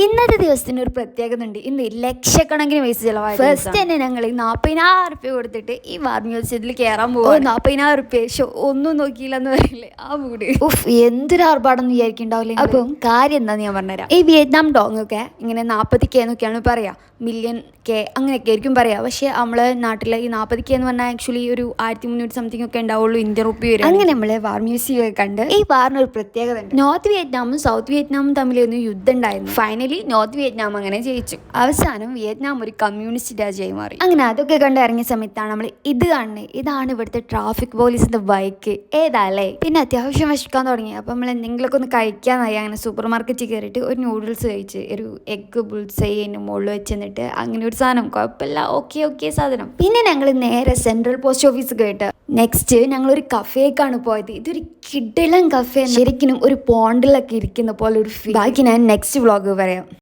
ഇന്നത്തെ ദിവസത്തിന് ഒരു പ്രത്യേകത ഉണ്ട്. ഇന്ന് ലക്ഷക്കണക്കിന് പൈസ ചിലവായി. ഫസ്റ്റ് തന്നെ ഞങ്ങൾ 40,000 റുപ്യ കൊടുത്തിട്ട് ഈ വാർ മ്യൂസിയത്തിൽ കയറാൻ പോകും. 40,000 റുപ്യ ഒന്നും നോക്കിയില്ലെന്ന് പറയില്ലേ, ആ മൂട്. എന്തൊരു ആർഭാടെന്ന് വിചാരിക്കണ്ടാവില്ലേ. അപ്പം കാര്യം എന്താന്ന് ഞാൻ പറഞ്ഞുതരാം. ഈ വിയറ്റ്നാം ഡോങ് ഒക്കെ ഇങ്ങനെ 40K എന്നൊക്കെയാണ് പറയാ, മില്യൺ കെ അങ്ങനെയൊക്കെ ആയിരിക്കും പറയാം. പക്ഷെ നമ്മളെ നാട്ടിലെ ഈ 40K എന്ന് പറഞ്ഞാൽ ആക്ച്വലി ഒരു 1300 സംതിങ് ഒക്കെ ഉണ്ടാവുള്ളൂ ഇന്ത്യൻ റുപ്പി വരും. അങ്ങനെ നമ്മളെ വാർ മ്യൂസിയം ഒക്കെ കണ്ട് ഈ വാറിന് ഒരു പ്രത്യേകത ഉണ്ട്. നോർത്ത് വിയറ്റ്നാമും സൗത്ത് വിയറ്റ്നാമും തമ്മിലൊന്നും യുദ്ധം ഉണ്ടായിരുന്നു. ഫൈനലി നോർത്ത് വിയറ്റ്നാം അങ്ങനെ ജയിച്ചു. അവസാനം വിയറ്റ്നാം ഒരു കമ്മ്യൂണിസ്റ്റ് രാജ്യമായി മാറി. അങ്ങനെ അതൊക്കെ കണ്ട് ഇറങ്ങിയ സമയത്താണ് നമ്മൾ ഇത് കാണുന്നത്. ഇതാണ് ഇവിടുത്തെ ട്രാഫിക് പോലീസിന്റെ ബൈക്ക്. ഏതാല്ലേ. പിന്നെ അത്യാവശ്യം വിശക്കാൻ തുടങ്ങി. അപ്പം നമ്മൾ എന്തെങ്കിലുമൊക്കെ ഒന്ന് കഴിക്കാനായി അങ്ങനെ സൂപ്പർ മാർക്കറ്റിൽ കയറിയിട്ട് ഒരു നൂഡിൽസ് കഴിച്ച്, ഒരു എഗ് ബുൾസൈ അതിൻ്റെ മുകളിൽ വെച്ച് നിന്നിട്ട് അങ്ങനെ ഒരു സാധനം കുഴപ്പമില്ല, ഓക്കെ സാധനം. പിന്നെ ഞങ്ങൾ നേരെ സെൻട്രൽ പോസ്റ്റ് ഓഫീസ് കേട്ട് നെക്സ്റ്റ് ഞങ്ങളൊരു കഫേക്കാണ് പോയത്. ഇതൊരു കിടിലൻ കഫേ, ശരിക്കും ഒരു പോണ്ടിലൊക്കെ ഇരിക്കുന്ന പോലെ ഒരു ഫീൽ. ബാക്കി ഞാൻ നെക്സ്റ്റ് വ്ളോഗ് പറയാം.